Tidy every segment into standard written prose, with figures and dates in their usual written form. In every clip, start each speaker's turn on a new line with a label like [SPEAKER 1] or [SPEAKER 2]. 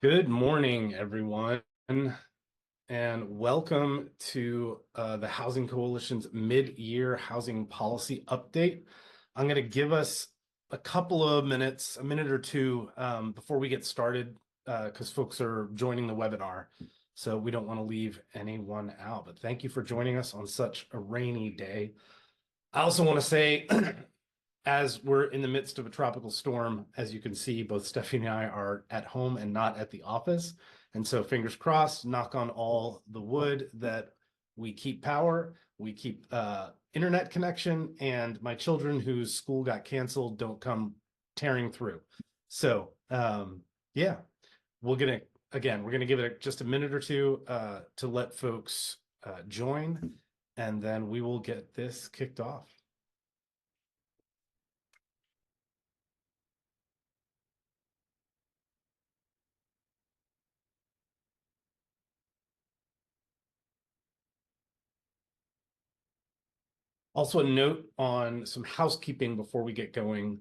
[SPEAKER 1] Good morning, everyone, and welcome to the Housing Coalition's mid-year housing policy update. I'm going to give us a couple of minutes, a minute or two before we get started, because folks are joining the webinar. So we don't want to leave anyone out. But thank you for joining us on such a rainy day. I also want to say, as we're in the midst of a tropical storm, as you can see, both Stephanie and I are at home and not at the office. And so fingers crossed, knock on all the wood that we keep power, we keep internet connection, and my children whose school got canceled don't come tearing through. So yeah, we're gonna give it just a minute or two to let folks join, and then we will get this kicked off. Also, a note on some housekeeping before we get going.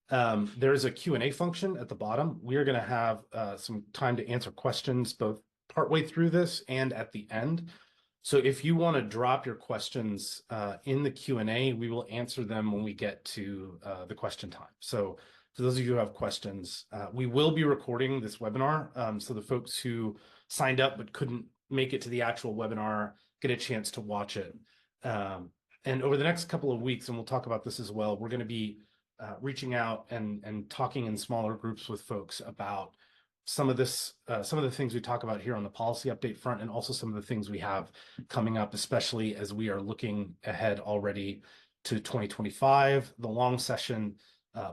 [SPEAKER 1] There's a Q&A function at the bottom. We are going to have some time to answer questions both partway through this and at the end. So if you want to drop your questions in the Q&A, we will answer them when we get to the question time. So for those of you who have questions, we will be recording this webinar. So the folks who signed up but couldn't make it to the actual webinar get a chance to watch it. And over the next couple of weeks, and we'll talk about this as well, we're going to be reaching out and talking in smaller groups with folks about some of the things we talk about here on the policy update front, and also some of the things we have coming up, especially as we are looking ahead already to 2025, the long session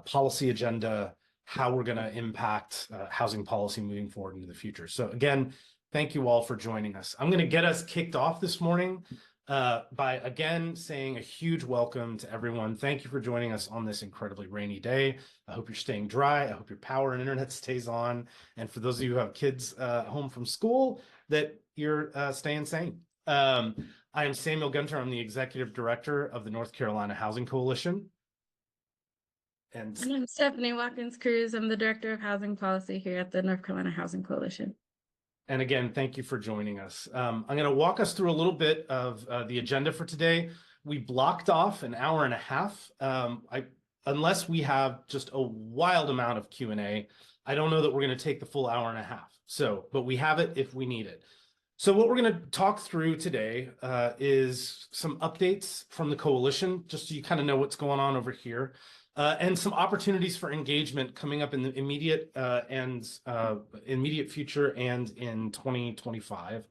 [SPEAKER 1] policy agenda, how we're going to impact housing policy moving forward into the future. So again, thank you all for joining us. I'm going to get us kicked off this morning by again saying a huge welcome to everyone. Thank you for joining us on this incredibly rainy day. I hope you're staying dry. I hope your power and internet stays on. And for those of you who have kids home from school, that you're staying sane. I am Samuel Gunter. I'm the executive director of the North Carolina Housing Coalition.
[SPEAKER 2] And I'm Stephanie Watkins Cruz. I'm the director of housing policy here at the North Carolina Housing Coalition.
[SPEAKER 1] And again, thank you for joining us. I'm going to walk us through a little bit of the agenda for today. We blocked off an hour and a half. Unless we have just a wild amount of Q&A, I don't know that we're going to take the full hour and a half. But we have it if we need it. So what we're going to talk through today is some updates from the coalition, just so you kind of know what's going on over here. And some opportunities for engagement coming up in the immediate future and in 2025.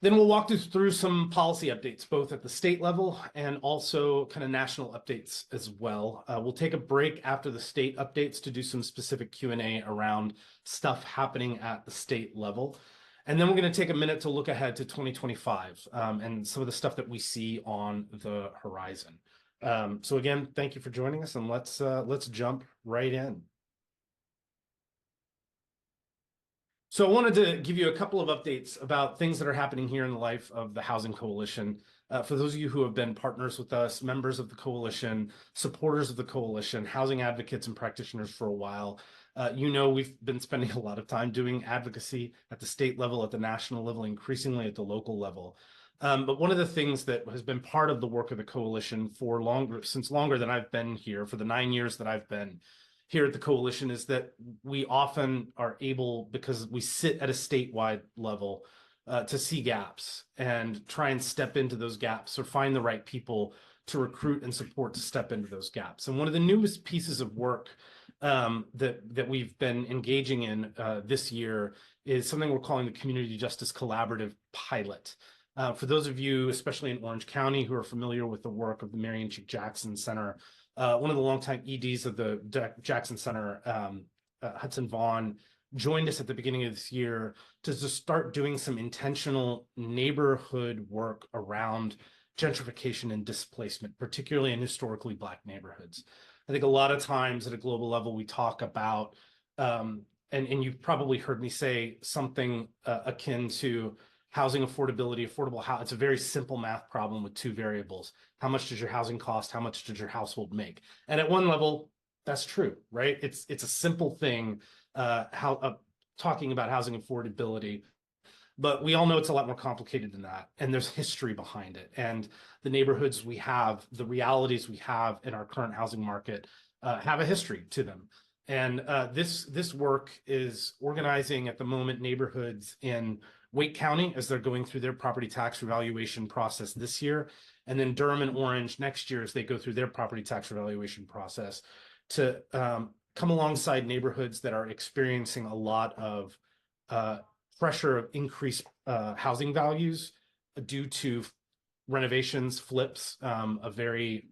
[SPEAKER 1] Then we'll walk through some policy updates, both at the state level and also kind of national updates as well. We'll take a break after the state updates to do some specific Q&A around stuff happening at the state level. And then we're going to take a minute to look ahead to 2025 and some of the stuff that we see on the horizon. So again, thank you for joining us, and let's jump right in. So I wanted to give you a couple of updates about things that are happening here in the life of the Housing Coalition. For those of you who have been partners with us, members of the coalition, supporters of the coalition, housing advocates and practitioners for a while, you know we've been spending a lot of time doing advocacy at the state level, at the national level, increasingly at the local level. But one of the things that has been part of the work of the coalition for longer than I've been here, for the 9 years that I've been here at the coalition, is that we often are able, because we sit at a statewide level, to see gaps and try and step into those gaps or find the right people to recruit and support to step into those gaps. And one of the newest pieces of work that we've been engaging in this year is something we're calling the Community Justice Collaborative Pilot. For those of you, especially in Orange County, who are familiar with the work of the Marion Chick Jackson Center, one of the longtime EDs of the Jackson Center, Hudson Vaughn, joined us at the beginning of this year to just start doing some intentional neighborhood work around gentrification and displacement, particularly in historically Black neighborhoods. I think a lot of times at a global level, we talk about, and you've probably heard me say something akin to housing affordability, affordable housing. It's a very simple math problem with two variables. How much does your housing cost? How much does your household make? And at one level, that's true, right? It's a simple thing. talking about housing affordability. But we all know it's a lot more complicated than that. And there's history behind it. And the neighborhoods we have, the realities we have in our current housing market have a history to them. And this work is organizing at the moment neighborhoods in Wake County as they're going through their property tax revaluation process this year. And then Durham and Orange next year as they go through their property tax revaluation process to come alongside neighborhoods that are experiencing a lot of pressure of increased housing values due to renovations, flips, a very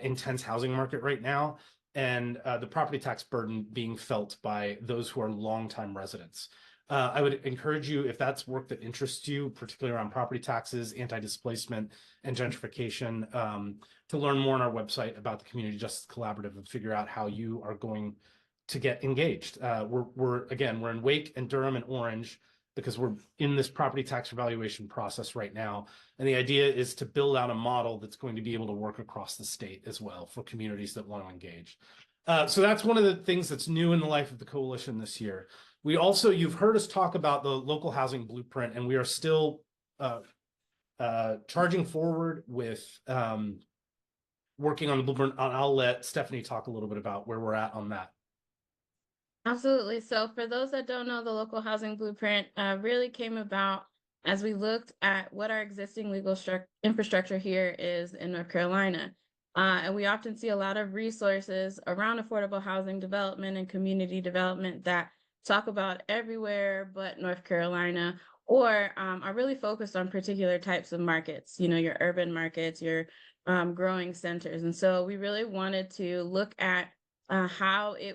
[SPEAKER 1] intense housing market right now, and the property tax burden being felt by those who are longtime residents. I would encourage you, if that's work that interests you, particularly around property taxes, anti-displacement, and gentrification, to learn more on our website about the Community Justice Collaborative and figure out how you are going to get engaged. We're in Wake and Durham and Orange because we're in this property tax evaluation process right now. And the idea is to build out a model that's going to be able to work across the state as well for communities that want to engage. So that's one of the things that's new in the life of the coalition this year. We also, you've heard us talk about the local housing blueprint, and we are still charging forward with working on the blueprint. I'll let Stephanie talk a little bit about where we're at on that.
[SPEAKER 2] Absolutely. So for those that don't know, the local housing blueprint really came about as we looked at what our existing legal infrastructure here is in North Carolina. And we often see a lot of resources around affordable housing development and community development that talk about everywhere but North Carolina, or are really focused on particular types of markets, you know, your urban markets, your growing centers. And so we really wanted to look at how we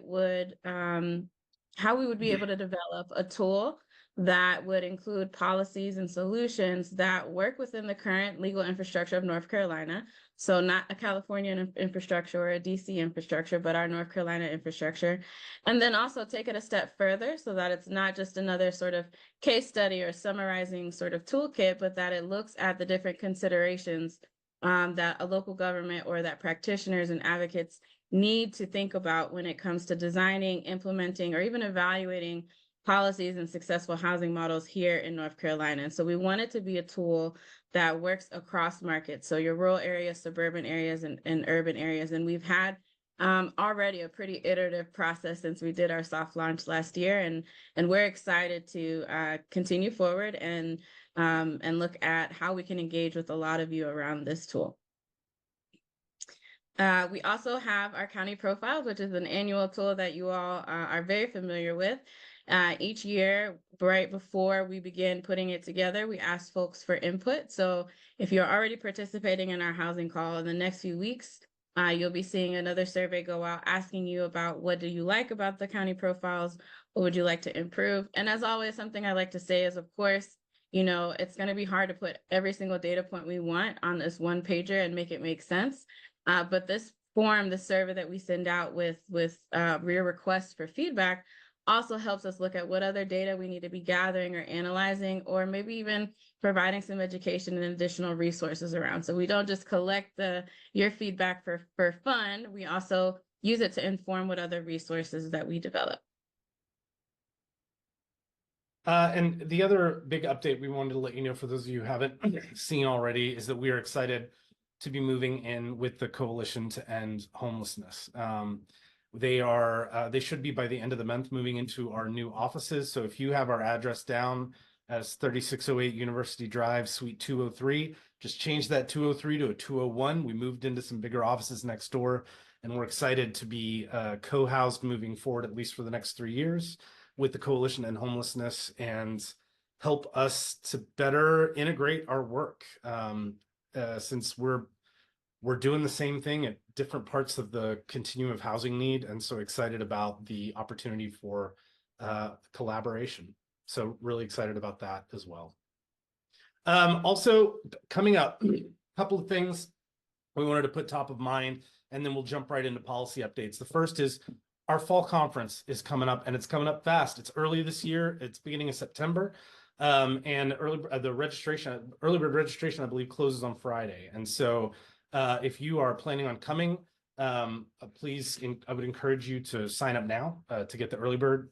[SPEAKER 2] would be able to develop a tool that would include policies and solutions that work within the current legal infrastructure of North Carolina. So not a California infrastructure or a DC infrastructure, but our North Carolina infrastructure. And then also take it a step further so that it's not just another sort of case study or summarizing sort of toolkit, but that it looks at the different considerations that a local government or that practitioners and advocates need to think about when it comes to designing, implementing, or even evaluating policies and successful housing models here in North Carolina. And so we want it to be a tool that works across markets. So your rural areas, suburban areas, and urban areas. And we've had already a pretty iterative process since we did our soft launch last year. And we're excited to continue forward and look at how we can engage with a lot of you around this tool. We also have our county profiles, which is an annual tool that you all are very familiar with. Each year, right before we begin putting it together, we ask folks for input. So if you're already participating in our housing call in the next few weeks, you'll be seeing another survey go out asking you about what do you like about the county profiles, what would you like to improve? And as always, something I like to say is, of course, you know, it's going to be hard to put every single data point we want on this one pager and make it make sense. But this form, the survey that we send out with your requests for feedback also helps us look at what other data we need to be gathering or analyzing, or maybe even providing some education and additional resources around. So we don't just collect your feedback for fun, we also use it to inform what other resources that we develop.
[SPEAKER 1] And the other big update we wanted to let you know, for those of you who haven't seen already, is that we are excited to be moving in with the Coalition to End Homelessness. They should be by the end of the month moving into our new offices. So if you have our address down as 3608 University Drive, Suite 203, just change that 203 to a 201. We moved into some bigger offices next door, and we're excited to be co-housed moving forward, at least for the next 3 years, with the Coalition to End Homelessness, and help us to better integrate our work. Since we're doing the same thing at different parts of the continuum of housing need, and so excited about the opportunity for collaboration. So really excited about that as well. Also coming up, a couple of things we wanted to put top of mind, and then we'll jump right into policy updates. The first is our fall conference is coming up, and it's coming up fast. It's early this year. It's beginning of September. And early bird registration, I believe, closes on Friday. And so if you are planning on coming, please, I would encourage you to sign up now to get the early bird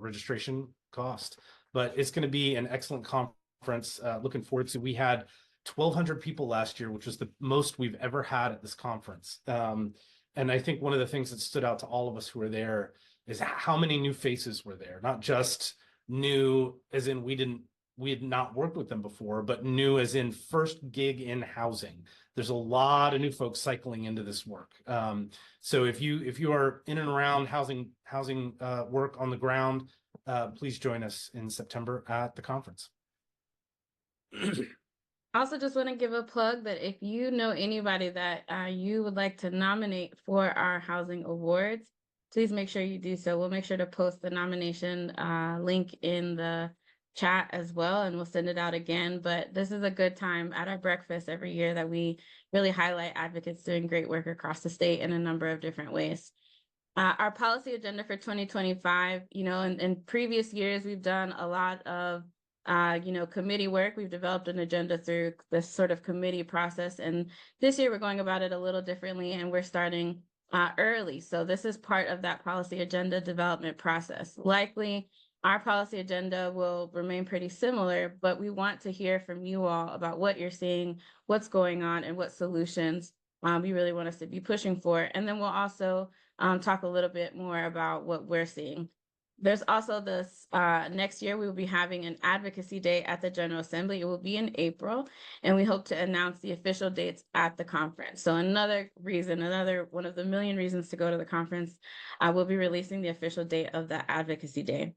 [SPEAKER 1] registration cost. But it's going to be an excellent conference. Looking forward to. We had 1,200 people last year, which was the most we've ever had at this conference. And I think one of the things that stood out to all of us who were there is how many new faces were there. Not just new, as in we had not worked with them before, but new as in first gig in housing. There's a lot of new folks cycling into this work. So if you are in and around housing work on the ground, please join us in September at the conference.
[SPEAKER 2] Also, just want to give a plug that if you know anybody that you would like to nominate for our housing awards, please make sure you do so. We'll make sure to post the nomination link in the chat as well, and we'll send it out again. But this is a good time at our breakfast every year that we really highlight advocates doing great work across the state in a number of different ways. Our policy agenda for 2025, in previous years, we've done a lot of committee work. We've developed an agenda through this sort of committee process. And this year we're going about it a little differently, and we're starting early. So this is part of that policy agenda development process. Likely our policy agenda will remain pretty similar, but we want to hear from you all about what you're seeing, what's going on, and what solutions you really want us to be pushing for. And then we'll also talk a little bit more about what we're seeing. There's also this next year, we will be having an advocacy day at the General Assembly. It will be in April, and we hope to announce the official dates at the conference. So another one of the million reasons to go to the conference, we'll be releasing the official date of the advocacy day.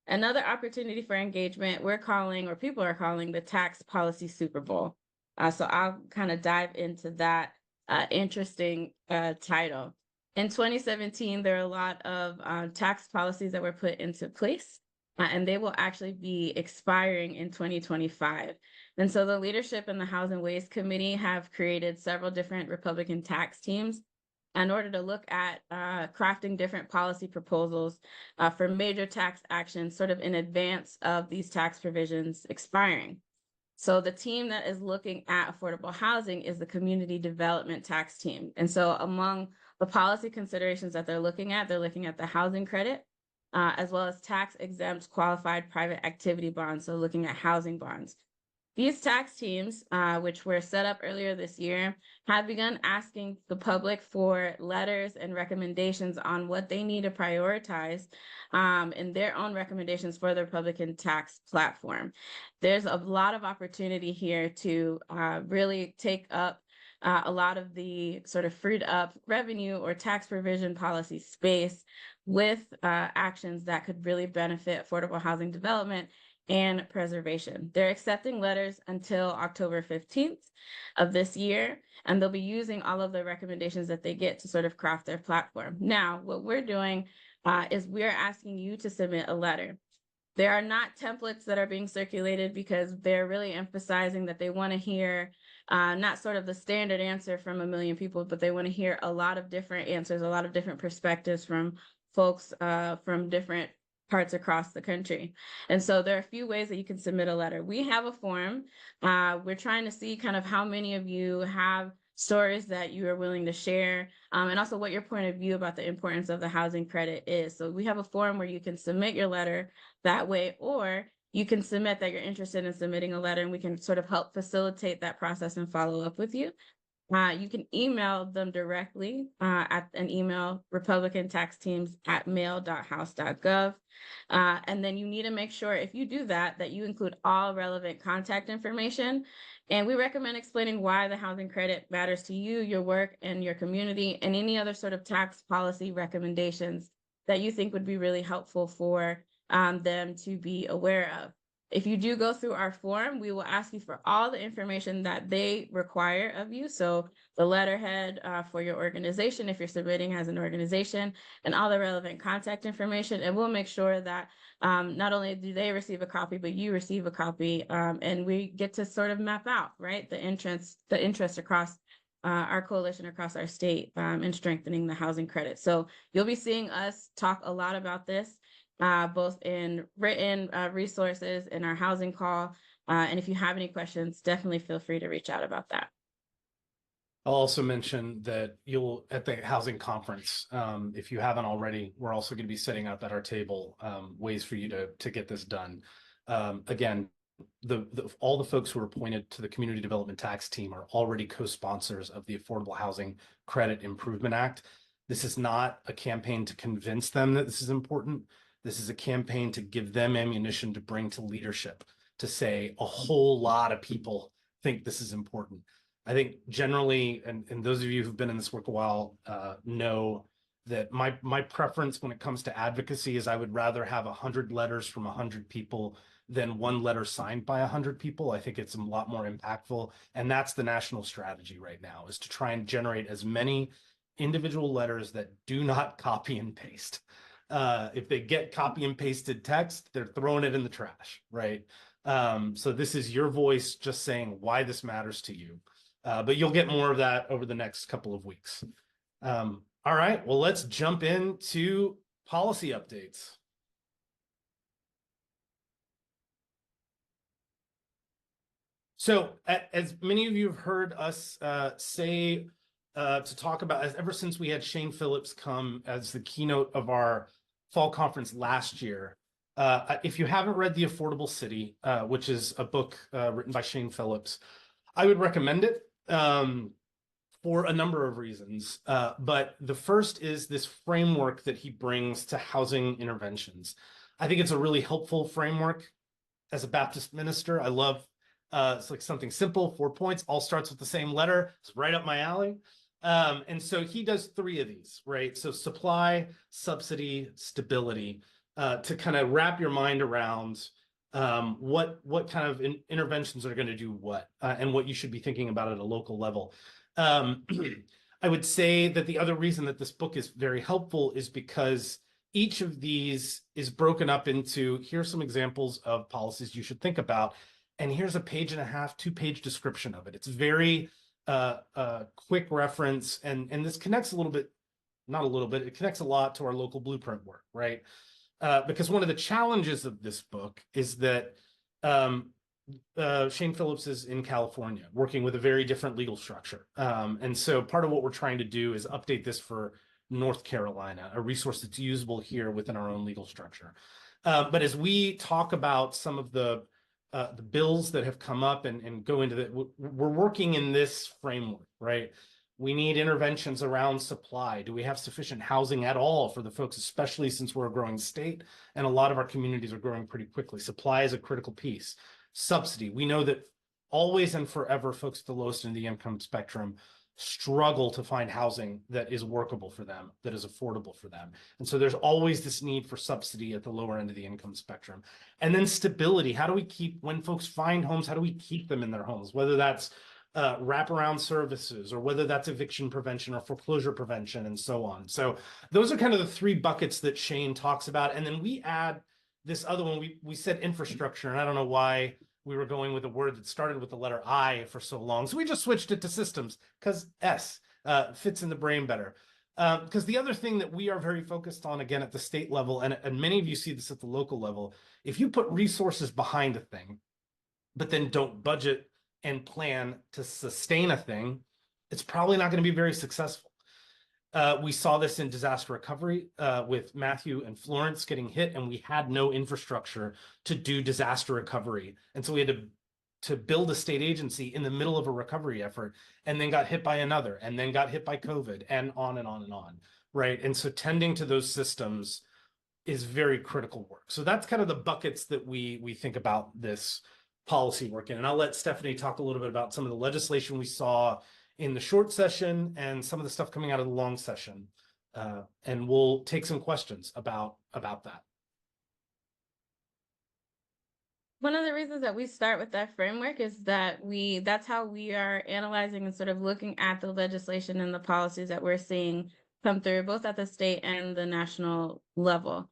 [SPEAKER 2] Another opportunity for engagement, people are calling the Tax Policy Super Bowl. So I'll kind of dive into that interesting title. In 2017, there are a lot of tax policies that were put into place, and they will actually be expiring in 2025. And so the leadership in the House and Ways Committee have created several different Republican tax teams in order to look at crafting different policy proposals for major tax actions sort of in advance of these tax provisions expiring. So the team that is looking at affordable housing is the Community Development Tax Team. And so among the policy considerations that they're looking at the housing credit, as well as tax exempt qualified private activity bonds. So looking at housing bonds. These tax teams, which were set up earlier this year, have begun asking the public for letters and recommendations on what they need to prioritize in their own recommendations for the Republican tax platform. There's a lot of opportunity here to really take up a lot of the sort of freed up revenue or tax provision policy space with actions that could really benefit affordable housing development and preservation. They're accepting letters until October 15th of this year, and they'll be using all of the recommendations that they get to sort of craft their platform. Now, what we're doing is we're asking you to submit a letter. There are not templates that are being circulated because they're really emphasizing that they want to hear not sort of the standard answer from a million people, but they want to hear a lot of different answers, a lot of different perspectives from folks from different parts across the country. And so there are a few ways that you can submit a letter. We have a form. We're trying to see kind of how many of you have stories that you are willing to share, and also what your point of view about the importance of the housing credit is. So we have a form where you can submit your letter that way, or you can submit that you're interested in submitting a letter, and we can sort of help facilitate that process and follow up with you. You can email them directly at an email, republicantaxteams@mail.house.gov. And then you need to make sure, if you do that, that you include all relevant contact information. And we recommend explaining why the housing credit matters to you, your work, and your community, and any other sort of tax policy recommendations that you think would be really helpful for them to be aware of. If you do go through our form, we will ask you for all the information that they require of you. So the letterhead for your organization, if you're submitting as an organization, and all the relevant contact information. And we'll make sure that not only do they receive a copy, but you receive a copy. And we get to sort of map out, right, the interest across our coalition across our state in strengthening the housing credit. So you'll be seeing us talk a lot about this. Both in written resources in our housing call. And if you have any questions, definitely feel free to reach out about that.
[SPEAKER 1] I'll also mention that you'll at the housing conference, if you haven't already, we're also going to be setting up at our table ways for you to get this done. Again, all the folks who are appointed to the Community Development Tax Team are already co-sponsors of the Affordable Housing Credit Improvement Act. This is not a campaign to convince them that this is important. This is a campaign to give them ammunition to bring to leadership, to say a whole lot of people think this is important. I think generally, and those of you who've been in this work a while know that my preference when it comes to advocacy is I would rather have 100 letters from 100 people than one letter signed by 100 people. I think it's a lot more impactful. And that's the national strategy right now, is to try and generate as many individual letters that do not copy and paste. If they get copy and pasted text, they're throwing it in the trash, right? So this is your voice just saying why this matters to you. But you'll get more of that over the next couple of weeks. All right, well, let's jump into policy updates. So as many of you have heard us say to talk about, ever since we had Shane Phillips come as the keynote of our fall conference last year, if you haven't read The Affordable City, which is a book written by Shane Phillips, I would recommend it for a number of reasons. But the first is this framework that he brings to housing interventions. I think it's a really helpful framework. As a Baptist minister, I love it's like something simple, 4 points, all starts with the same letter. It's right up my alley. And so he does 3 of these, right? So supply, subsidy, stability, to kind of wrap your mind around what kind of interventions are going to do what, and what you should be thinking about at a local level. I would say that the other reason that this book is very helpful is because each of these is broken up into, here's some examples of policies you should think about, and here's a 1.5-page, 2-page description of it. It's very quick reference, and this connects a little bit, not a little bit, it connects a lot to our local blueprint work, right? Because one of the challenges of this book is that Shane Phillips is in California working with a very different legal structure. And so part of what we're trying to do is update this for North Carolina, a resource that's usable here within our own legal structure. But as we talk about some of the bills that have come up and go into that, we're working in this framework, right? We need interventions around supply. Do we have sufficient housing at all for the folks, especially since we're a growing state and a lot of our communities are growing pretty quickly? Supply is a critical piece. Subsidy. We know that always and forever folks at the lowest end of the income spectrum struggle to find housing that is workable for them, that is affordable for them. And so there's always this need for subsidy at the lower end of the income spectrum. And then stability. How do we keep, when folks find homes, how do we keep them in their homes? Whether that's wraparound services, or whether that's eviction prevention or foreclosure prevention, and so on. So those are kind of the 3 buckets that Shane talks about. And then we add this other one. We said infrastructure, and I don't know why we were going with a word that started with the letter I for so long. So we just switched it to systems, because S fits in the brain better. Because the other thing that we are very focused on, again, at the state level, and many of you see this at the local level, if you put resources behind a thing, but then don't budget and plan to sustain a thing, it's probably not going to be very successful. We saw this in disaster recovery with Matthew and Florence getting hit, and we had no infrastructure to do disaster recovery. And so we had to build a state agency in the middle of a recovery effort, and then got hit by another, and then got hit by COVID, and on and on and on, right? And so tending to those systems is very critical work. So that's kind of the buckets that we think about this policy work in. And I'll let Stephanie talk a little bit about some of the legislation we saw in the short session and some of the stuff coming out of the long session. And we'll take some questions about that.
[SPEAKER 2] One of the reasons that we start with that framework is that that's how we are analyzing and sort of looking at the legislation and the policies that we're seeing come through, both at the state and the national level.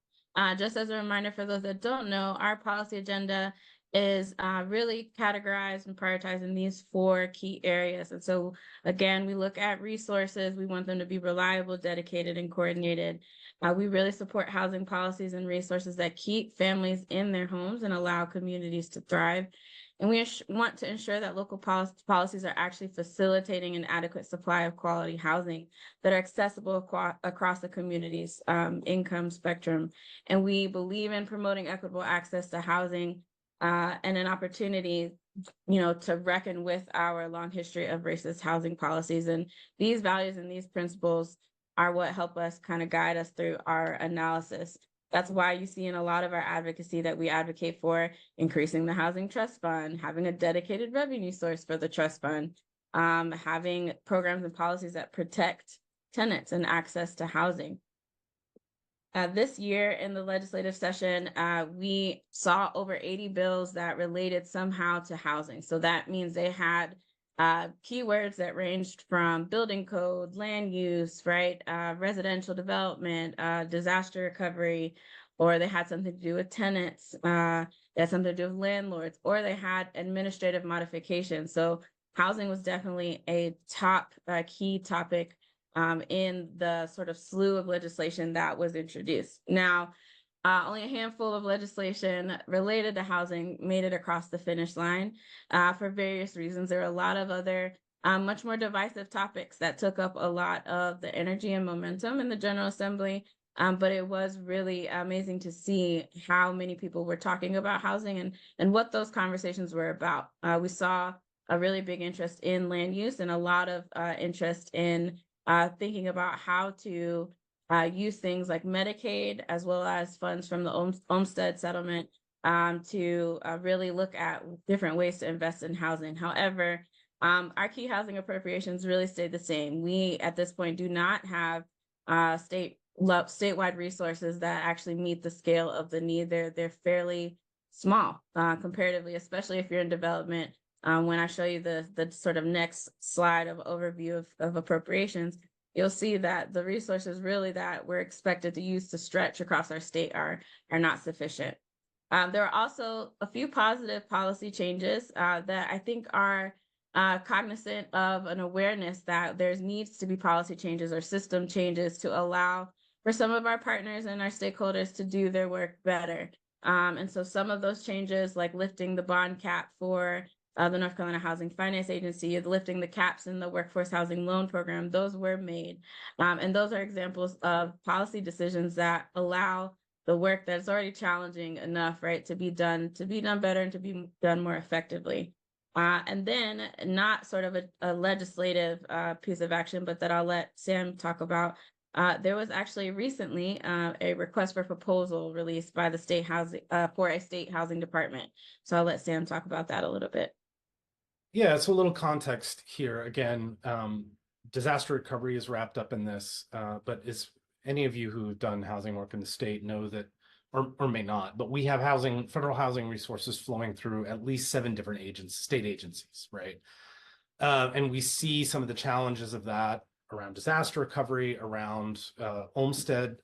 [SPEAKER 2] Just as a reminder for those that don't know, our policy agenda is really categorized and prioritized in these 4 key areas. And so again, we look at resources. We want them to be reliable, dedicated, and coordinated. We really support housing policies and resources that keep families in their homes and allow communities to thrive. And we want to ensure that local policies are actually facilitating an adequate supply of quality housing that are accessible across the community's income spectrum. And we believe in promoting equitable access to housing and an opportunity, to reckon with our long history of racist housing policies. And these values and these principles are what help us kind of guide us through our analysis. That's why you see in a lot of our advocacy that we advocate for increasing the housing trust fund, having a dedicated revenue source for the trust fund, having programs and policies that protect tenants and access to housing. This year in the legislative session, we saw over 80 bills that related somehow to housing. So that means they had keywords that ranged from building code, land use, right, residential development, disaster recovery, or they had something to do with tenants, they had something to do with landlords, or they had administrative modifications. So housing was definitely a top key topic in the sort of slew of legislation that was introduced. Now, only a handful of legislation related to housing made it across the finish line for various reasons. There are a lot of other much more divisive topics that took up a lot of the energy and momentum in the General Assembly. But it was really amazing to see how many people were talking about housing and what those conversations were about. We saw a really big interest in land use and a lot of interest in thinking about how to use things like Medicaid as well as funds from the Olmstead settlement to really look at different ways to invest in housing. However, our key housing appropriations really stayed the same. We, at this point, do not have statewide resources that actually meet the scale of the need. They're fairly small comparatively, especially if you're in development. When I show you the sort of next slide of overview of appropriations, you'll see that the resources really that we're expected to use to stretch across our state are not sufficient. There are also a few positive policy changes that I think are cognizant of an awareness that there's needs to be policy changes or system changes to allow for some of our partners and our stakeholders to do their work better. And so some of those changes, like lifting the bond cap for the North Carolina Housing Finance Agency, lifting the caps in the Workforce Housing Loan Program, those were made. And those are examples of policy decisions that allow the work that's already challenging enough, right, to be done better and to be done more effectively. And then not sort of a legislative piece of action, but that I'll let Sam talk about. There was actually recently a request for proposal released by the state housing for a state housing department. So I'll let Sam talk about that a little bit.
[SPEAKER 1] Yeah, so a little context here. Again, disaster recovery is wrapped up in this, but as any of you who've done housing work in the state know that, or may not, but we have federal housing resources flowing through at least 7 different state agencies, right? And we see some of the challenges of that around disaster recovery, around Olmstead,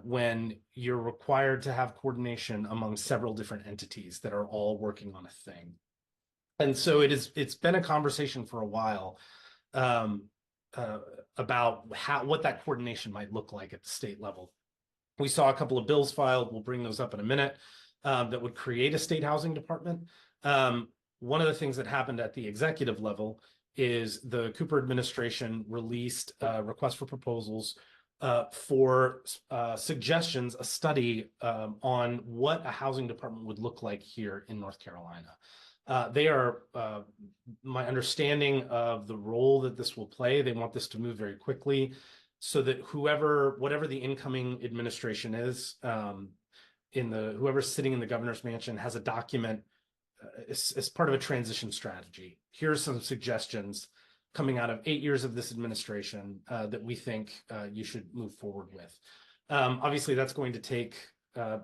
[SPEAKER 1] when you're required to have coordination among several different entities that are all working on a thing. And so it's been a conversation for a while about what that coordination might look like at the state level. We saw a couple of bills filed, we'll bring those up in a minute, that would create a state housing department. One of the things that happened at the executive level is the Cooper administration released a request for proposals for suggestions, a study on what a housing department would look like here in North Carolina. They are, my understanding of the role that this will play, they want this to move very quickly so that whatever the incoming administration is, whoever's sitting in the governor's mansion has a document as part of a transition strategy. Here are some suggestions coming out of 8 years of this administration that we think you should move forward with. Obviously, that's going to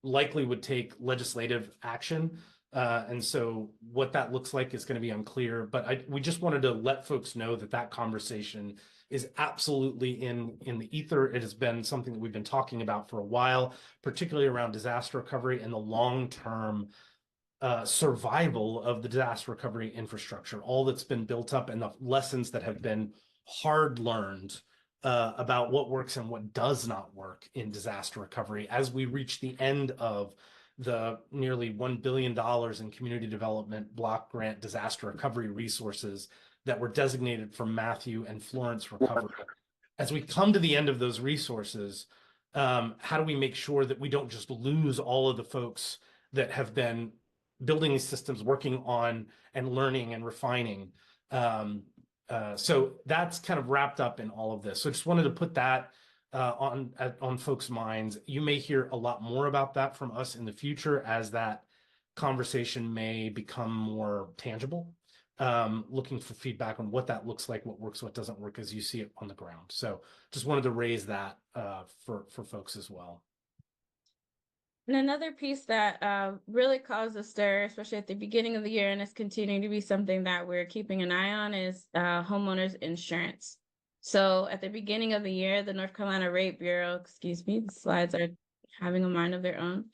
[SPEAKER 1] likely would take legislative action. And so what that looks like is going to be unclear, but we just wanted to let folks know that conversation is absolutely in the ether. It has been something that we've been talking about for a while, particularly around disaster recovery and the long-term survival of the disaster recovery infrastructure, all that's been built up and the lessons that have been hard learned about what works and what does not work in disaster recovery as we reach the end of the nearly $1 billion in community development block grant disaster recovery resources that were designated for Matthew and Florence recovery. As we come to the end of those resources, how do we make sure that we don't just lose all of the folks that have been building these systems, working on and learning and refining? So that's kind of wrapped up in all of this. So just wanted to put that on folks' minds. You may hear a lot more about that from us in the future as that conversation may become more tangible. Looking for feedback on what that looks like, what works, what doesn't work as you see it on the ground. So just wanted to raise that for folks as well.
[SPEAKER 2] And another piece that really caused a stir, especially at the beginning of the year, and it's continuing to be something that we're keeping an eye on, is homeowners insurance. So at the beginning of the year, the North Carolina Rate Bureau, excuse me, the slides are having a mind of their own,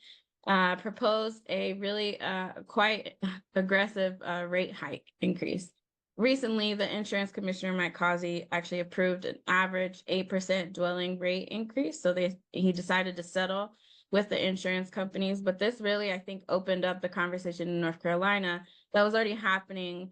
[SPEAKER 2] proposed a really quite aggressive rate hike increase. Recently, the insurance commissioner, Mike Causey, actually approved an average 8% dwelling rate increase. So he decided to settle with the insurance companies. But this really, I think, opened up the conversation in North Carolina that was already happening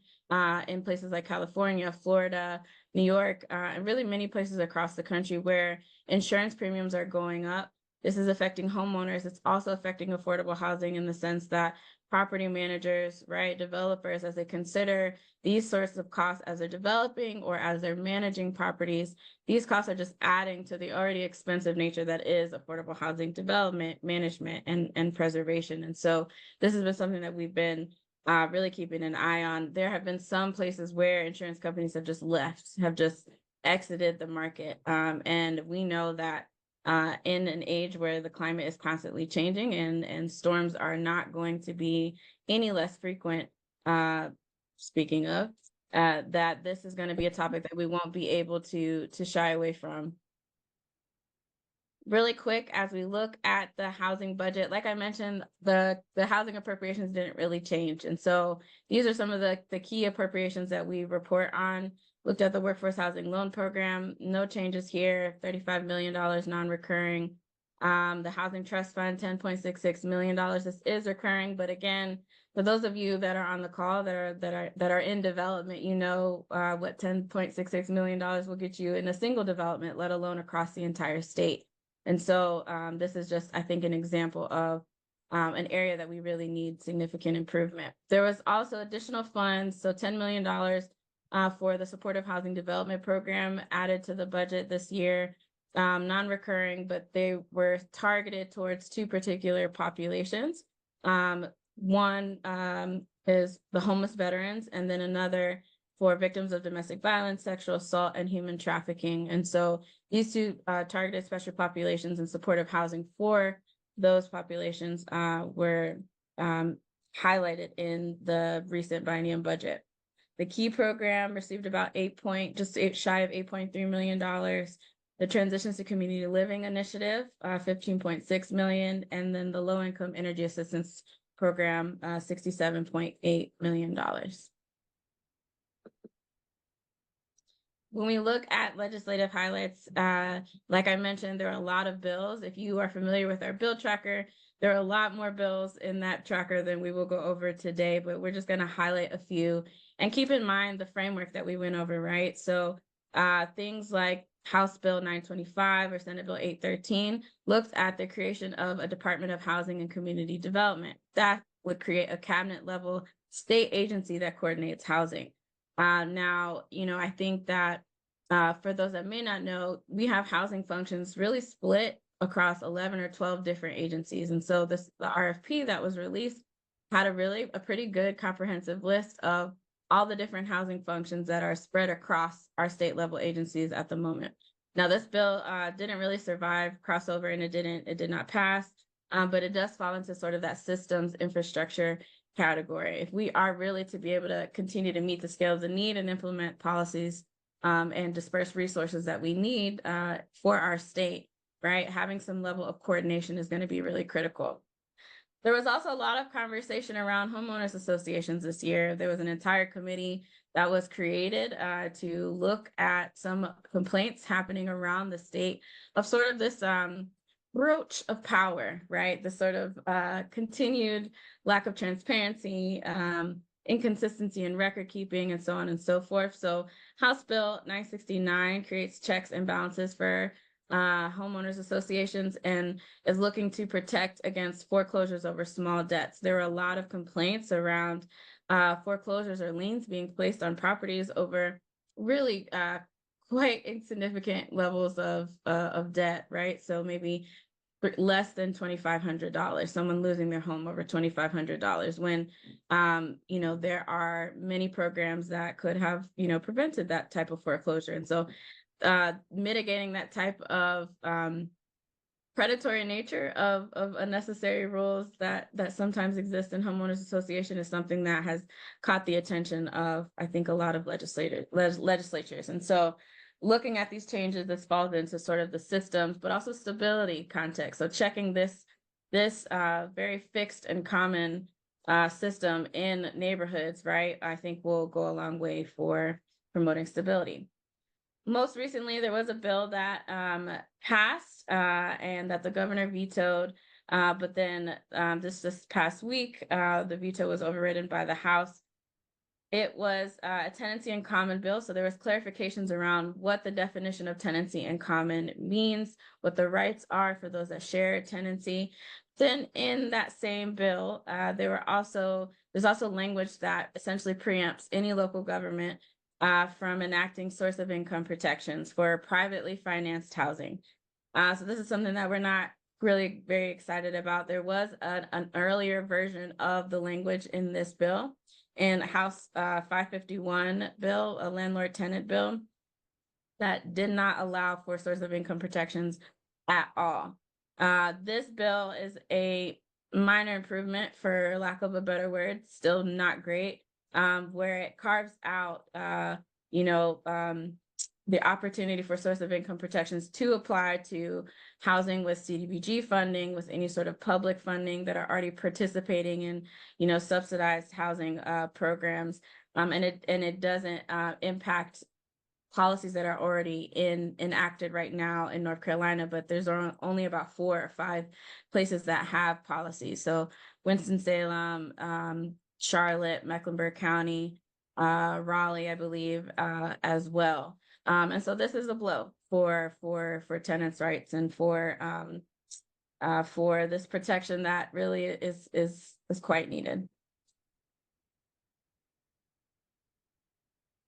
[SPEAKER 2] in places like California, Florida, New York, and really many places across the country where insurance premiums are going up. This is affecting homeowners. It's also affecting affordable housing in the sense that property managers, right, developers, as they consider these sorts of costs as they're developing or as they're managing properties, these costs are just adding to the already expensive nature that is affordable housing development, management, and preservation. And so this has been something that we've been really keeping an eye on. There have been some places where insurance companies have just left, have just exited the market. And we know that in an age where the climate is constantly changing and storms are not going to be any less frequent, speaking of, that this is going to be a topic that we won't be able to shy away from. Really quick, as we look at the housing budget, like I mentioned, the housing appropriations didn't really change. And so these are some of the key appropriations that we report on. Looked at the workforce housing loan program, no changes here, $35 million non-recurring. The housing trust fund, $10.66 million. This is recurring, but again, for those of you that are on the call that are in development, you know what $10.66 million will get you in a single development, let alone across the entire state. And so this is just, I think, an example of an area that we really need significant improvement. There was also additional funds, so $10 million for the supportive housing development program added to the budget this year, non-recurring, but they were targeted towards two particular populations. One is the homeless veterans, and then another for victims of domestic violence, sexual assault, and human trafficking. And so these two targeted special populations and supportive housing for those populations were highlighted in the recent biennium budget. The KEY program received about just shy of $8.3 million. The Transitions to Community Living Initiative, $15.6 million, and then the Low Income Energy Assistance Program, $67.8 million. When we look at legislative highlights, like I mentioned, there are a lot of bills. If you are familiar with our bill tracker, there are a lot more bills in that tracker than we will go over today, but we're just going to highlight a few and keep in mind the framework that we went over, right? So things like House Bill 925 or Senate Bill 813 looks at the creation of a Department of Housing and Community Development. That would create a cabinet level state agency that coordinates housing. Now, you know, I think that for those that may not know, we have housing functions really split across 11 or 12 different agencies. And so the RFP that was released had a pretty good comprehensive list of all the different housing functions that are spread across our state level agencies at the moment. Now, this bill didn't really survive crossover and it did not pass, but it does fall into sort of that systems infrastructure category. If we are really to be able to continue to meet the scale of the need and implement policies and disperse resources that we need for our state, right? Having some level of coordination is going to be really critical. There was also a lot of conversation around homeowners associations this year. There was an entire committee that was created to look at some complaints happening around the state of sort of this brooch of power, right? The sort of continued lack of transparency, inconsistency in record keeping, and so on and so forth. So House Bill 969 creates checks and balances for homeowners associations and is looking to protect against foreclosures over small debts. There were a lot of complaints around foreclosures or liens being placed on properties over really quite insignificant levels of debt, right? So maybe less than $2,500, someone losing their home over $2,500 when, you know, there are many programs that could have, you know, prevented that type of foreclosure. And so mitigating that type of predatory nature of unnecessary rules that sometimes exist in homeowners association is something that has caught the attention of, I think, a lot of legislatures. And so looking at these changes, this falls into sort of the systems, but also stability context. So checking this very fixed and common system in neighborhoods, right, I think will go a long way for promoting stability. Most recently, there was a bill that passed and that the governor vetoed. But then this past week, the veto was overridden by the House. It was a tenancy in common bill. So there was clarifications around what the definition of tenancy in common means, what the rights are for those that share tenancy. Then in that same bill, there's also language that essentially preempts any local government from enacting source of income protections for privately financed housing. So this is something that we're not really very excited about. There was an earlier version of the language in this bill, in House 551 bill, a landlord tenant bill, that did not allow for source of income protections at all. This bill is a minor improvement, for lack of a better word, still not great, where it carves out, the opportunity for source of income protections to apply to housing with CDBG funding, with any sort of public funding that are already participating in, you know, subsidized housing programs. And it doesn't impact policies that are already enacted right now in North Carolina, but there's only about 4 or 5 places that have policies. So Winston-Salem, Charlotte, Mecklenburg County, Raleigh, I believe, as well. And so this is a blow for tenants' rights and for this protection that really is quite needed.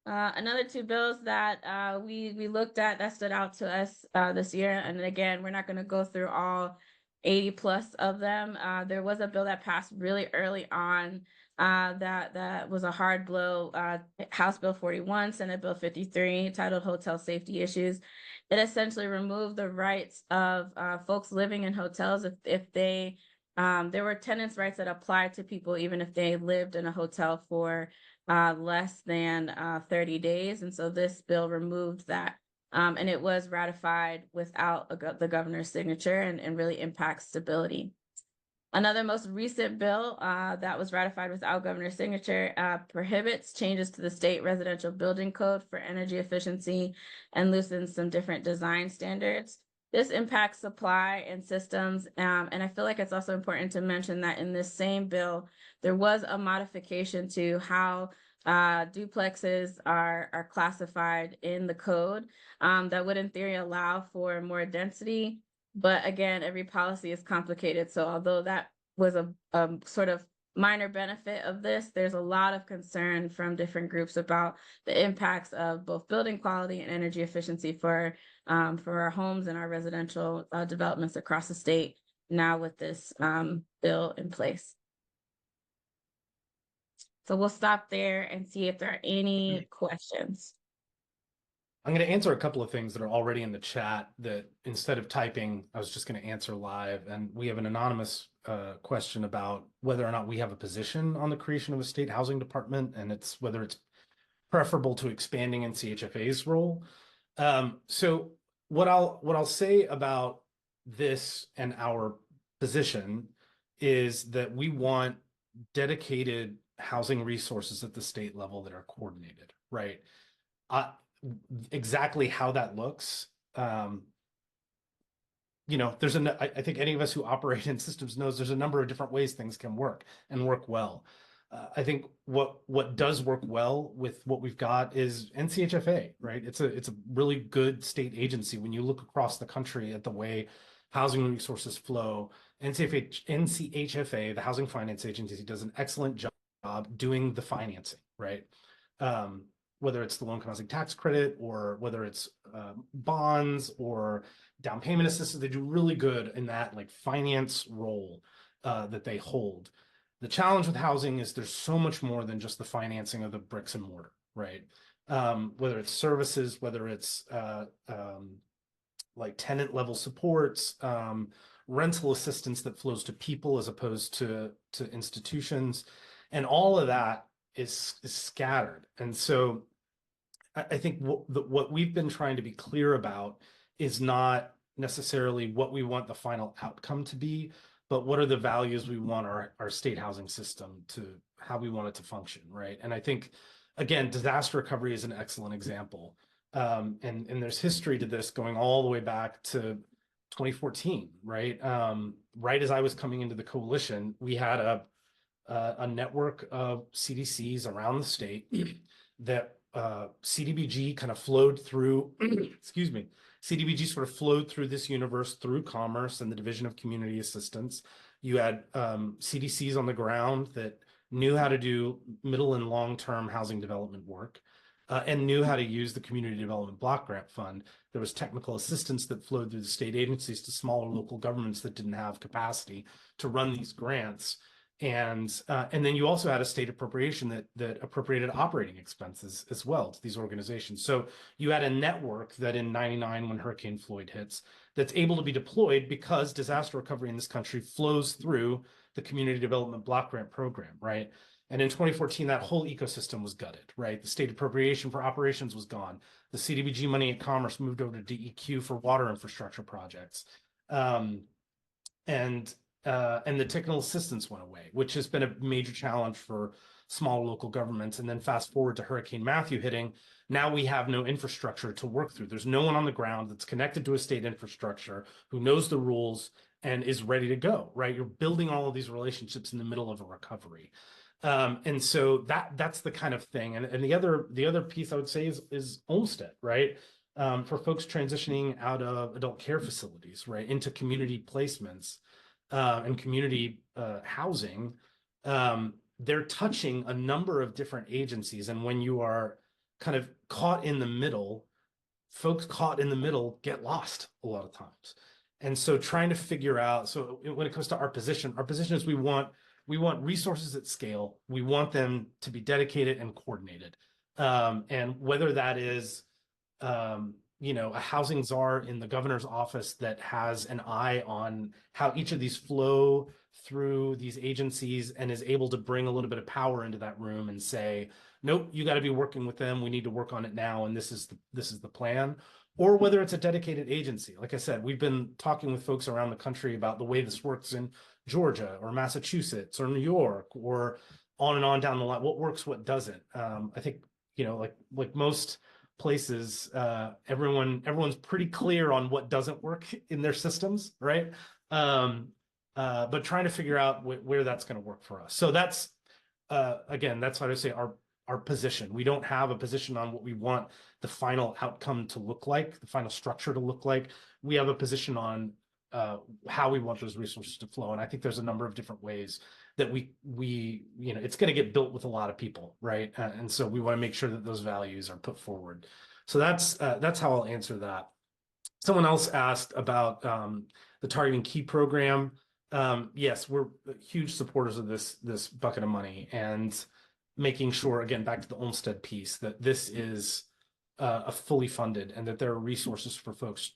[SPEAKER 2] Another 2 bills that we looked at that stood out to us this year, and again, we're not going to go through all 80 plus of them. There was a bill that passed really early on that was a hard blow. House Bill 41, Senate Bill 53, titled Hotel Safety Issues. It essentially removed the rights of folks living in hotels if they there were tenants' rights that applied to people even if they lived in a hotel for less than 30 days. And so this bill removed that. And it was ratified without the governor's signature and really impacts stability. Another most recent bill that was ratified without governor's signature prohibits changes to the state residential building code for energy efficiency and loosens some different design standards. This impacts supply and systems. And I feel like it's also important to mention that in this same bill, there was a modification to how duplexes are classified in the code that would in theory allow for more density. But again, every policy is complicated. So although that was a sort of minor benefit of this, there's a lot of concern from different groups about the impacts of both building quality and energy efficiency for our homes and our residential developments across the state now with this bill in place. So we'll stop there and see if there are any questions.
[SPEAKER 1] I'm going to answer a couple of things that are already in the chat that instead of typing, I was just going to answer live. And we have an anonymous question about whether or not we have a position on the creation of a state housing department, and it's whether it's preferable to expanding NCHFA's role. So what I'll say about this and our position is that we want dedicated housing resources at the state level that are coordinated, right? Exactly how that looks, I think any of us who operate in systems knows there's a number of different ways things can work and work well. I think what does work well with what we've got is NCHFA, right? It's a really good state agency. When you look across the country at the way housing resources flow, NCHFA, the Housing Finance Agency, does an excellent job doing the financing, right? Whether it's the low-income housing tax credit or whether it's bonds or down payment assistance, they do really good in that like finance role that they hold. The challenge with housing is there's so much more than just the financing of the bricks and mortar, right? Whether it's services, whether it's like tenant level supports, rental assistance that flows to people as opposed to institutions, and all of that is scattered. And so I think what we've been trying to be clear about is not necessarily what we want the final outcome to be, but what are the values we want our state housing system to, how we want it to function, right? And I think, again, disaster recovery is an excellent example. And there's history to this going all the way back to 2014, right? Right as I was coming into the coalition, we had a network of CDCs around the state that CDBG kind of flowed through, excuse me, CDBG sort of flowed through this universe through Commerce and the Division of Community Assistance. You had CDCs on the ground that knew how to do middle and long-term housing development work and knew how to use the Community Development Block Grant Fund. There was technical assistance that flowed through the state agencies to smaller local governments that didn't have capacity to run these grants. And then you also had a state appropriation that appropriated operating expenses as well to these organizations. So you had a network that in '99, when Hurricane Floyd hits, that's able to be deployed because disaster recovery in this country flows through the Community Development Block Grant Program, right? And in 2014, that whole ecosystem was gutted, right? The state appropriation for operations was gone. The CDBG money at Commerce moved over to DEQ for water infrastructure projects. And the technical assistance went away, which has been a major challenge for small local governments. And then fast forward to Hurricane Matthew hitting, now we have no infrastructure to work through. There's no one on the ground that's connected to a state infrastructure who knows the rules and is ready to go, right? You're building all of these relationships in the middle of a recovery. And so that's the kind of thing. And the other piece I would say is Olmsted, right? For folks transitioning out of adult care facilities, right, into community placements and community housing, they're touching a number of different agencies. And when you are kind of caught in the middle, folks caught in the middle get lost a lot of times. And so trying to figure out, so when it comes to our position is we want resources at scale. We want them to be dedicated and coordinated. And whether that is, a housing czar in the governor's office that has an eye on how each of these flow through these agencies and is able to bring a little bit of power into that room and say, nope, you got to be working with them. We need to work on it now. And this is the plan. Or whether it's a dedicated agency. Like I said, we've been talking with folks around the country about the way this works in Georgia or Massachusetts or New York or on and on down the line. What works, what doesn't. I think, like most places, everyone's pretty clear on what doesn't work in their systems, right? But trying to figure out where that's going to work for us. So that's again, that's what I say our position. We don't have a position on what we want the final outcome to look like, the final structure to look like. We have a position on how we want those resources to flow. And I think there's a number of different ways that we it's going to get built with a lot of people, right? And so we want to make sure that those values are put forward. So that's how I'll answer that. Someone else asked about the Targeting Key program. Yes, we're huge supporters of this bucket of money and making sure, again, back to the Olmsted piece, that this is a fully funded and that there are resources for folks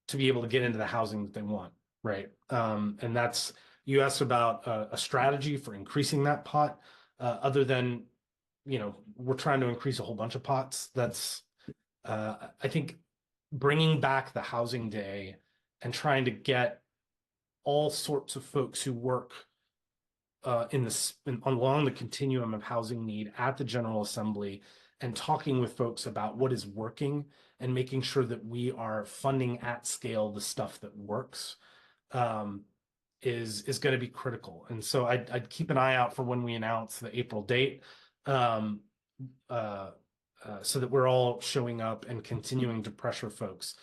[SPEAKER 1] to be able to get into the housing that they want, right? And that's, you asked about a strategy for increasing that pot, other than, we're trying to increase a whole bunch of pots. That's, I think, bringing back the housing day and trying to get all sorts of folks who work along the continuum of housing need at the General Assembly and talking with folks about what is working and making sure that we are funding at scale the stuff that works is going to be critical. And so I'd keep an eye out for when we announce the April date, so that we're all showing up and continuing to pressure folks.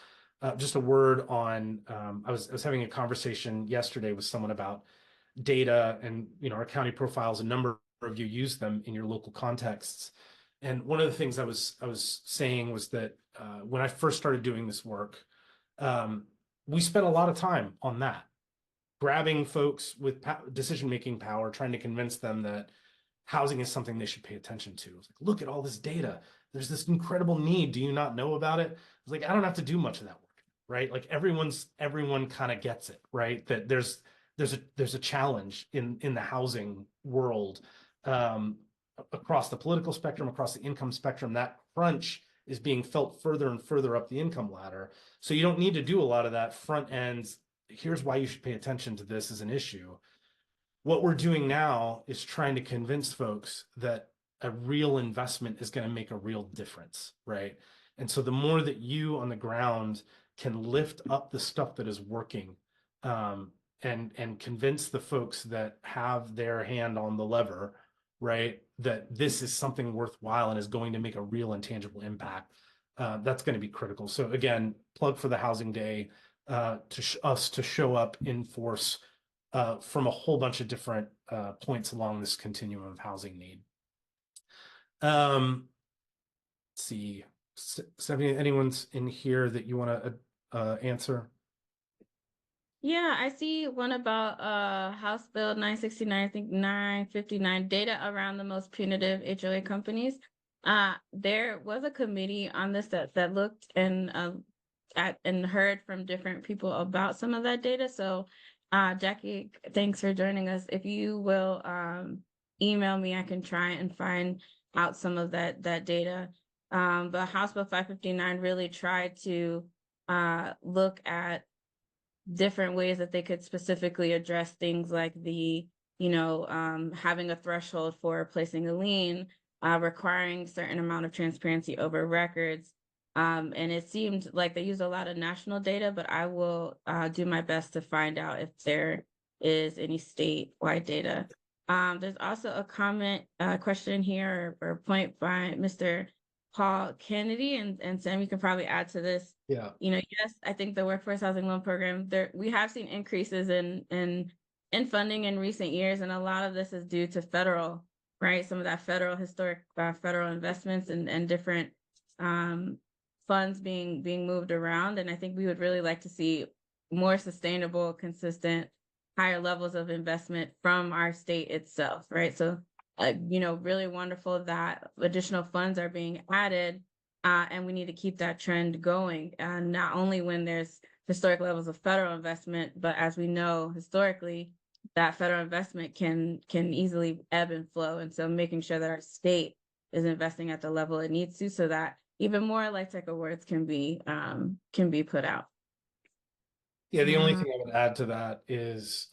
[SPEAKER 1] Just a word on, I was having a conversation yesterday with someone about data, and our county profiles, a number of you use them in your local contexts. And one of the things I was saying was that when I first started doing this work, we spent a lot of time on that, grabbing folks with decision-making power, trying to convince them that housing is something they should pay attention to. It's like, look at all this data. There's this incredible need. Do you not know about it? It's like, I don't have to do much of that work, right? Like everyone kind of gets it, right? That there's a challenge in the housing world, across the political spectrum, across the income spectrum. That crunch is being felt further and further up the income ladder. So you don't need to do a lot of that front end. Here's why you should pay attention to this as an issue. What we're doing now is trying to convince folks that a real investment is going to make a real difference, right? And so the more that you on the ground can lift up the stuff that is working, and convince the folks that have their hand on the lever, right, that this is something worthwhile and is going to make a real and tangible impact, that's going to be critical. So again, plug for the Housing Day, us to show up in force from a whole bunch of different points along this continuum of housing need. Let's see, Stephanie, anyone's in here that you want to answer?
[SPEAKER 2] Yeah, I see one about House Bill 969, I think 959, data around the most punitive HOA companies. There was a committee on this that looked and at and heard from different people about some of that data. So Jackie, thanks for joining us. If you will email me, I can try and find out some of that data. But House Bill 559 really tried to look at different ways that they could specifically address things like the, having a threshold for placing a lien, requiring certain amount of transparency over records. And it seemed like they use a lot of national data, but I will do my best to find out if there is any statewide data. There's also a comment, question here or point by Mr. Paul Kennedy, and Sam, you can probably add to this.
[SPEAKER 1] Yeah.
[SPEAKER 2] Yes, I think the Workforce Housing Loan Program, we have seen increases in funding in recent years, and a lot of this is due to federal, right? Some of that historic federal investments and different funds being moved around. And I think we would really like to see more sustainable, consistent, higher levels of investment from our state itself, right? So really wonderful that additional funds are being added, and we need to keep that trend going. And not only when there's historic levels of federal investment, but as we know historically, that federal investment can easily ebb and flow. And so making sure that our state is investing at the level it needs to, so that even more LifeTech awards can be put out.
[SPEAKER 1] Yeah, the only thing I would add to that is,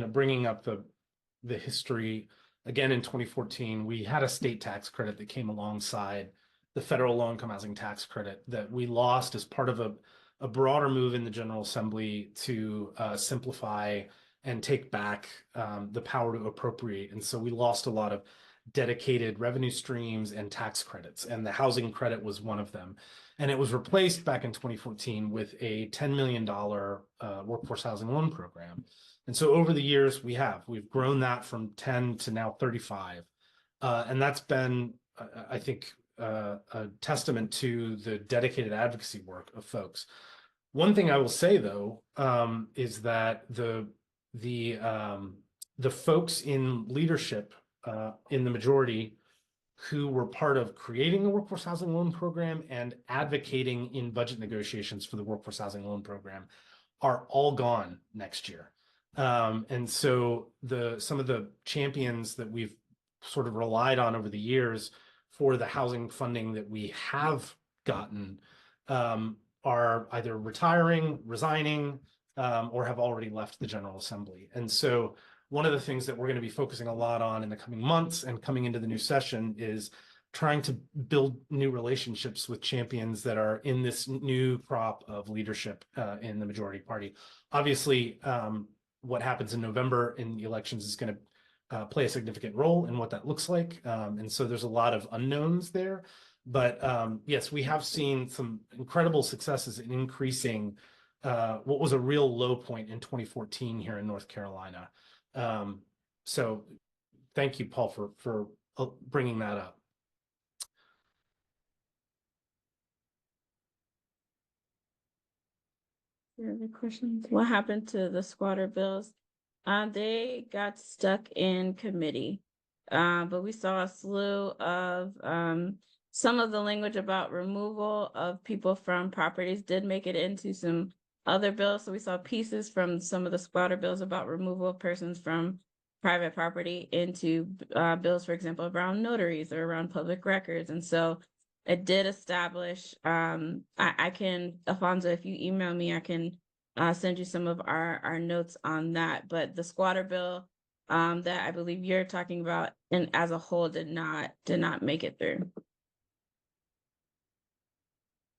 [SPEAKER 1] bringing up the history. Again, in 2014, we had a state tax credit that came alongside the federal low-income housing tax credit that we lost as part of a broader move in the General Assembly to simplify and take back the power to appropriate. And so we lost a lot of dedicated revenue streams and tax credits, and the housing credit was one of them. And it was replaced back in 2014 with a $10 million workforce housing loan program. And so over the years, we've grown that from 10 to now 35. And that's been, I think, a testament to the dedicated advocacy work of folks. One thing I will say, though, is that the folks in leadership in the majority who were part of creating the workforce housing loan program and advocating in budget negotiations for the workforce housing loan program are all gone next year. And so some of the champions that we've sort of relied on over the years for the housing funding that we have gotten are either retiring, resigning, or have already left the General Assembly. And so one of the things that we're going to be focusing a lot on in the coming months and coming into the new session is trying to build new relationships with champions that are in this new crop of leadership in the majority party. Obviously, what happens in November in the elections is going to play a significant role in what that looks like. And so there's a lot of unknowns there. But yes, we have seen some incredible successes in increasing what was a real low point in 2014 here in North Carolina. So thank you, Paul, for bringing that up.
[SPEAKER 2] Any other questions? What happened to the squatter bills? They got stuck in committee. But we saw a slew of some of the language about removal of people from properties did make it into some other bills. So we saw pieces from some of the squatter bills about removal of persons from private property into bills, for example, around notaries or around public records. And so it did establish, I can, Alfonso, if you email me, I can send you some of our notes on that. But the squatter bill that I believe you're talking about and as a whole did not make it through.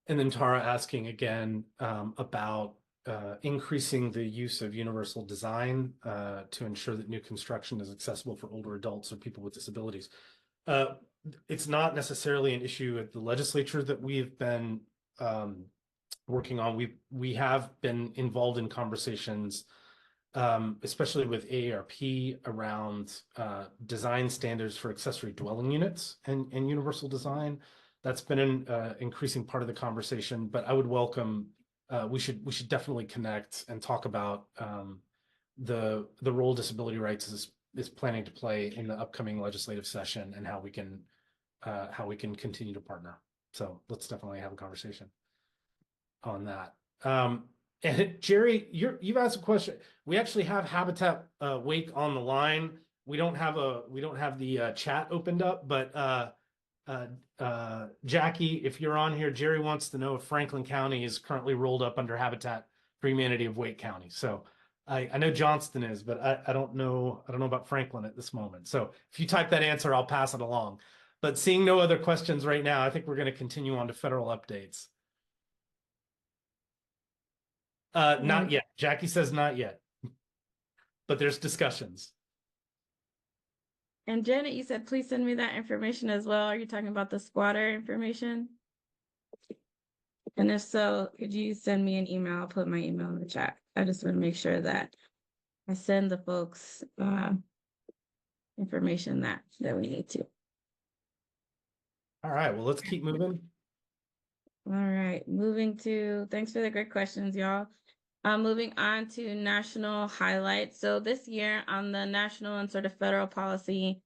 [SPEAKER 1] And then Tara asking again about increasing the use of universal design to ensure that new construction is accessible for older adults or people with disabilities. It's not necessarily an issue at the legislature that we've been working on. We have been involved in conversations, especially with AARP around design standards for accessory dwelling units and universal design. That's been an increasing part of the conversation, but I would welcome, we should definitely connect and talk about the role disability rights is planning to play in the upcoming legislative session and how we can continue to partner. So let's definitely have a conversation on that. And Jerry, you've asked a question. We actually have Habitat Wake on the line. We don't have the chat opened up, but Jackie, if you're on here, Jerry wants to know if Franklin County is currently rolled up under Habitat for Humanity of Wake County. So I know Johnston is, but I don't know about Franklin at this moment. So if you type that answer, I'll pass it along. But seeing no other questions right now, I think we're going to continue on to federal updates. Not yet. Jackie says not yet, but there's discussions.
[SPEAKER 2] And Janet, you said, please send me that information as well. Are you talking about the squatter information? And if so, could you send me an email? I'll put my email in the chat. I just want to make sure that I send the folks information that we need to.
[SPEAKER 1] All right, well, let's keep moving.
[SPEAKER 2] All right, thanks for the great questions, y'all. Moving on to national highlights. So this year on the national and sort of federal policy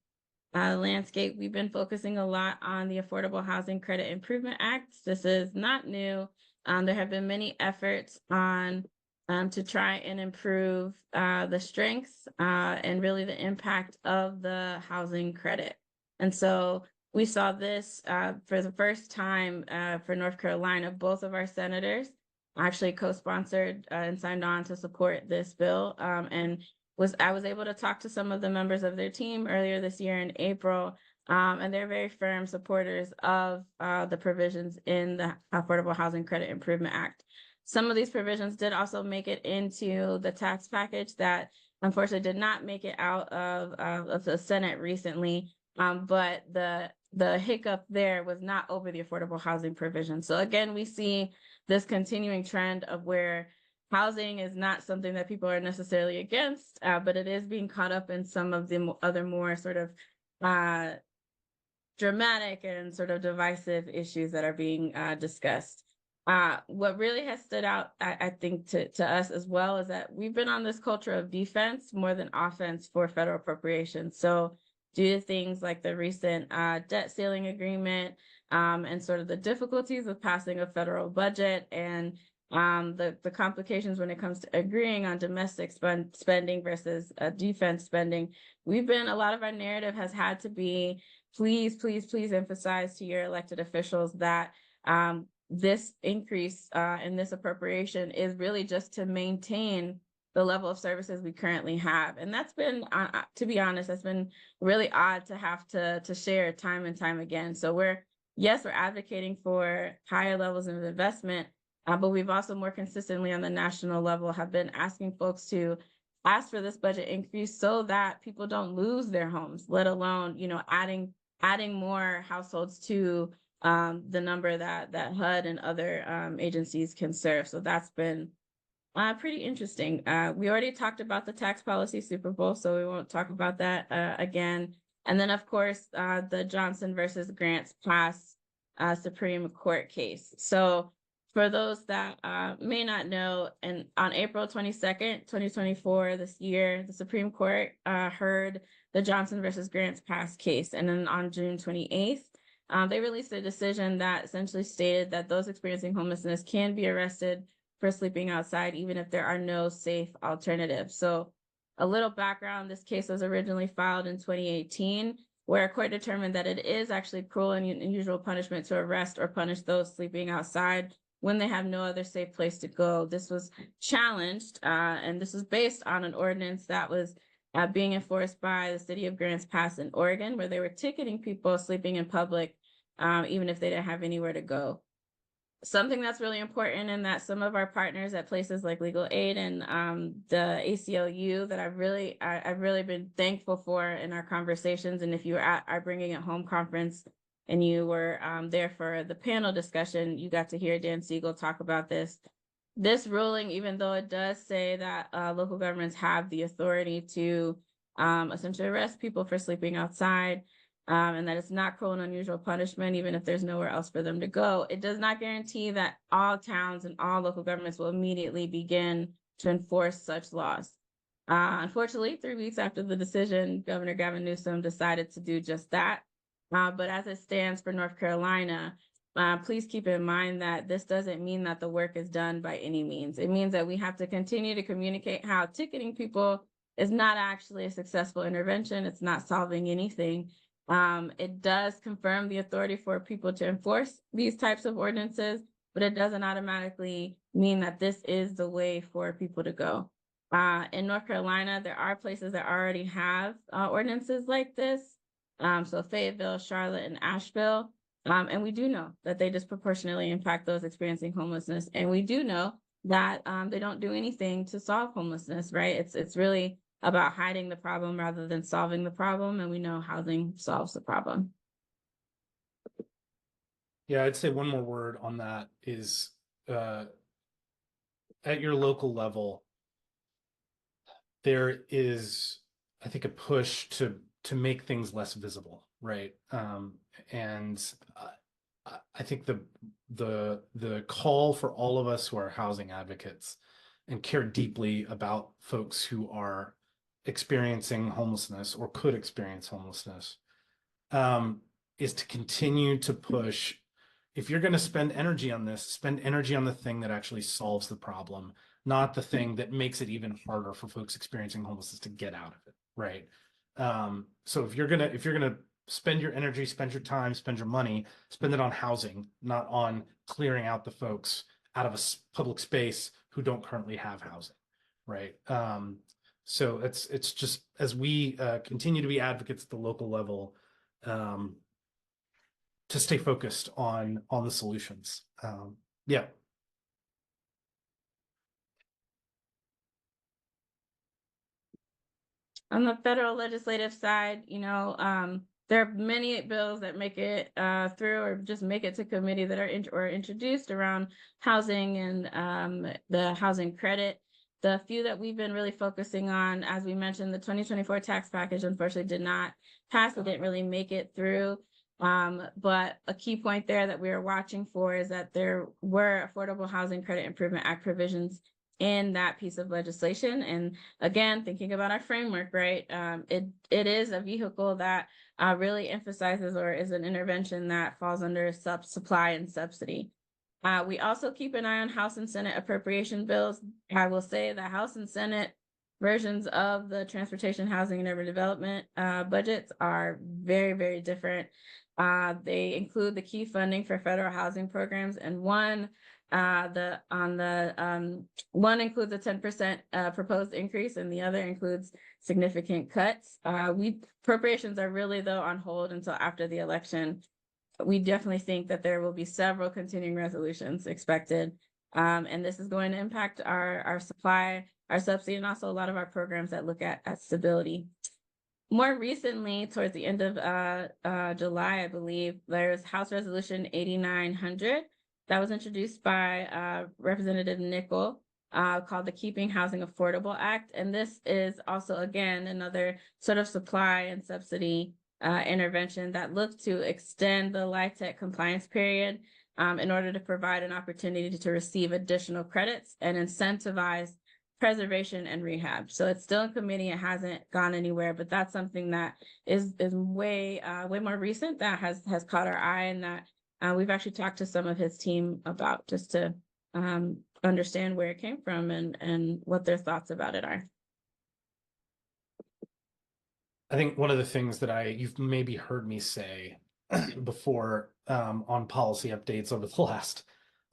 [SPEAKER 2] landscape, we've been focusing a lot on the Affordable Housing Credit Improvement Act. This is not new. There have been many efforts on to try and improve the strengths and really the impact of the housing credit. And so we saw this for the first time for North Carolina. Both of our senators actually co-sponsored and signed on to support this bill. And I was able to talk to some of the members of their team earlier this year in April, and they're very firm supporters of the provisions in the Affordable Housing Credit Improvement Act. Some of these provisions did also make it into the tax package that unfortunately did not make it out of the Senate recently, but the hiccup there was not over the affordable housing provision. So again, we see this continuing trend of where housing is not something that people are necessarily against, but it is being caught up in some of the other more sort of dramatic and sort of divisive issues that are being discussed. What really has stood out, I think, to us as well is that we've been on this culture of defense more than offense for federal appropriations. So due to things like the recent debt ceiling agreement and sort of the difficulties of passing a federal budget and the complications when it comes to agreeing on domestic spending versus defense spending, a lot of our narrative has had to be, please, please, please emphasize to your elected officials that this increase in this appropriation is really just to maintain the level of services we currently have. And that's been, to be honest, that's been really odd to have to share time and time again. So we're advocating for higher levels of investment, but we've also more consistently on the national level have been asking folks to ask for this budget increase so that people don't lose their homes, let alone, adding more households to the number that HUD and other agencies can serve. So that's been pretty interesting. We already talked about the tax policy Super Bowl, so we won't talk about that again. And then, of course, the Johnson versus Grants Pass Supreme Court case. So for those that may not know, and on April 22nd, 2024, this year, the Supreme Court heard the Johnson versus Grants Pass case. And then on June 28th, they released a decision that essentially stated that those experiencing homelessness can be arrested for sleeping outside, even if there are no safe alternatives. So a little background, this case was originally filed in 2018, where a court determined that it is actually cruel and unusual punishment to arrest or punish those sleeping outside when they have no other safe place to go. This was challenged, and this was based on an ordinance that was being enforced by the city of Grants Pass in Oregon, where they were ticketing people sleeping in public, even if they didn't have anywhere to go. Something that's really important, and that some of our partners at places like Legal Aid and the ACLU that I've really been thankful for in our conversations. And if you were at our Bringing It Home conference and you were there for the panel discussion, you got to hear Dan Siegel talk about this. This ruling, even though it does say that local governments have the authority to essentially arrest people for sleeping outside, and that it's not cruel and unusual punishment, even if there's nowhere else for them to go, it does not guarantee that all towns and all local governments will immediately begin to enforce such laws. Unfortunately, 3 weeks after the decision, Governor Gavin Newsom decided to do just that. But as it stands for North Carolina, please keep in mind that this doesn't mean that the work is done by any means. It means that we have to continue to communicate how ticketing people is not actually a successful intervention. It's not solving anything. It does confirm the authority for people to enforce these types of ordinances, but it doesn't automatically mean that this is the way for people to go. In North Carolina, there are places that already have ordinances like this. So Fayetteville, Charlotte, and Asheville. And we do know that they disproportionately impact those experiencing homelessness. And we do know that they don't do anything to solve homelessness, right? It's really about hiding the problem rather than solving the problem. And we know housing solves the problem.
[SPEAKER 1] Yeah, I'd say one more word on that is at your local level, there is, I think, a push to make things less visible, right? And I think the call for all of us who are housing advocates and care deeply about folks who are experiencing homelessness or could experience homelessness is to continue to push. If you're going to spend energy on this, spend energy on the thing that actually solves the problem, not the thing that makes it even harder for folks experiencing homelessness to get out of it, right? So if you're gonna spend your energy, spend your time, spend your money, spend it on housing, not on clearing out the folks out of a public space who don't currently have housing, right? So it's just as we continue to be advocates at the local level, to stay focused on the solutions. Yeah.
[SPEAKER 2] On the federal legislative side, there are many bills that make it through or just make it to committee that are introduced around housing and the housing credit. The few that we've been really focusing on, as we mentioned, the 2024 tax package unfortunately did not pass. It didn't really make it through. But a key point there that we are watching for is that there were Affordable Housing Credit Improvement Act provisions in that piece of legislation. And again, thinking about our framework, right? It is a vehicle that really emphasizes or is an intervention that falls under supply and subsidy. We also keep an eye on House and Senate appropriation bills. I will say the House and Senate versions of the transportation, housing, and urban development budgets are very, very different. They include the key funding for federal housing programs and one one includes a 10% proposed increase, and the other includes significant cuts. Appropriations are really though on hold until after the election. We definitely think that there will be several continuing resolutions expected. And this is going to impact our supply, our subsidy, and also a lot of our programs that look at stability. More recently, towards the end of July, I believe, there's House Resolution 8900 that was introduced by Representative Nickel, called the Keeping Housing Affordable Act. And this is also, again, another sort of supply and subsidy intervention that looked to extend the LIHTC compliance period in order to provide an opportunity to receive additional credits and incentivize preservation and rehab. So it's still in committee, it hasn't gone anywhere, but that's something that is way more recent that has caught our eye, and that we've actually talked to some of his team about, just to understand where it came from and what their thoughts about it are.
[SPEAKER 1] I think one of the things that you've maybe heard me say before on policy updates over the last,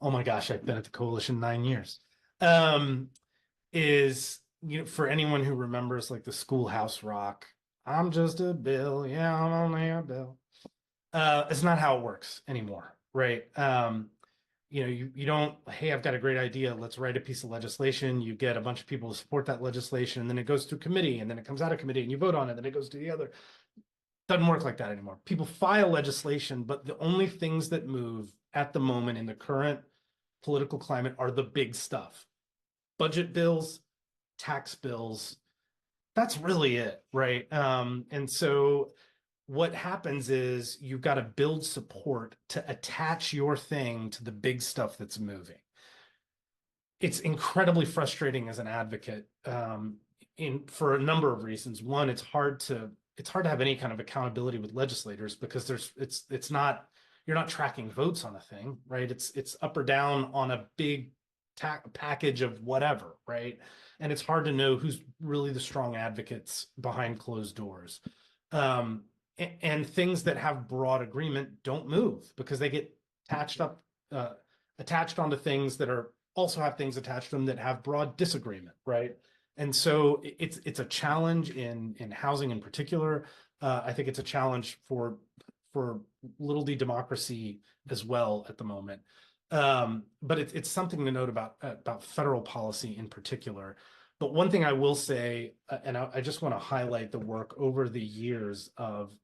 [SPEAKER 1] oh my gosh, I've been at the coalition 9 years, is, you know, for anyone who remembers like the Schoolhouse Rock, I'm just a bill, yeah, I'm only a bill. It's not how it works anymore, right? You know, you don't, hey, I've got a great idea, let's write a piece of legislation. You get a bunch of people to support that legislation, and then it goes through committee, and then it comes out of committee, and you vote on it, and then it goes to the other. Doesn't work like that anymore. People file legislation, but the only things that move at the moment in the current political climate are the big stuff. Budget bills, tax bills, that's really it, right? And so what happens is you've got to build support to attach your thing to the big stuff that's moving. It's incredibly frustrating as an advocate for a number of reasons. One, it's hard to have any kind of accountability with legislators, because it's not, you're not tracking votes on a thing, right? It's up or down on a big package of whatever, right? And it's hard to know who's really the strong advocates behind closed doors. And things that have broad agreement don't move because they get attached onto things that also have things attached to them that have broad disagreement, right? And so it's a challenge in housing in particular. I think it's a challenge for little d democracy as well at the moment. But it's something to note about federal policy in particular. But one thing I will say, and I just want to highlight the work over the years of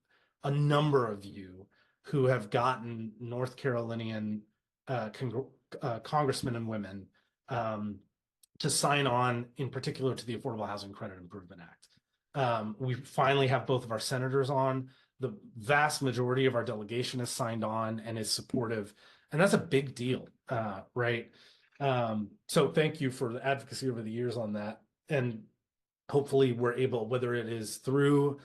[SPEAKER 1] a number of you who have gotten North Carolinian congressmen and women to sign on, in particular, to the Affordable Housing Credit Improvement Act. We finally have both of our senators on. The vast majority of our delegation is signed on and is supportive. And that's a big deal, right? So thank you for the advocacy over the years on that. And hopefully we're able, whether it is through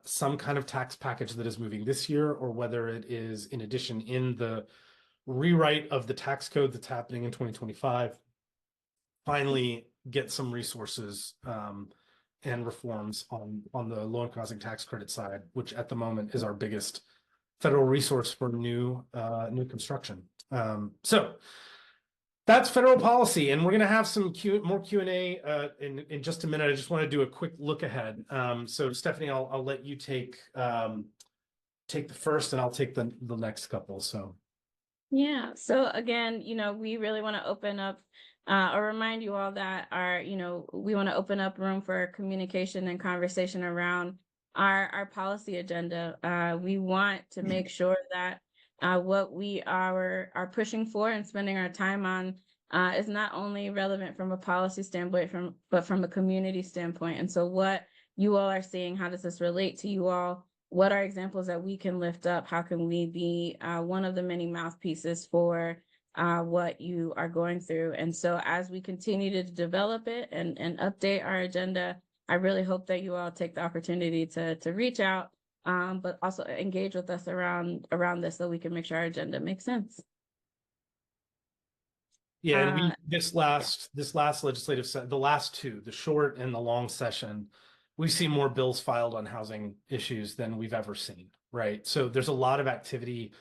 [SPEAKER 1] some kind of tax package that is moving this year, or whether it is in addition in the rewrite of the tax code that's happening in 2025, finally get some resources and reforms on the low-income housing tax credit side, which at the moment is our biggest federal resource for new construction. So that's federal policy, and we're going to have some more Q&A in just a minute. I just want to do a quick look ahead. So Stephanie, I'll let you take the first, and I'll take the next couple. So
[SPEAKER 2] yeah. So again, we really want to open up or remind you all that we want to open up room for communication and conversation around our policy agenda. We want to make sure that what we are pushing for and spending our time on is not only relevant from a policy standpoint, but from a community standpoint. And so what you all are seeing, how does this relate to you all? What are examples that we can lift up? How can we be one of the many mouthpieces for what you are going through? And so as we continue to develop it and update our agenda, I really hope that you all take the opportunity to reach out, but also engage with us around this so we can make sure our agenda makes sense.
[SPEAKER 1] Yeah, and this last legislative the last two, the short and the long session, we've seen more bills filed on housing issues than we've ever seen, right? So there's a lot of activity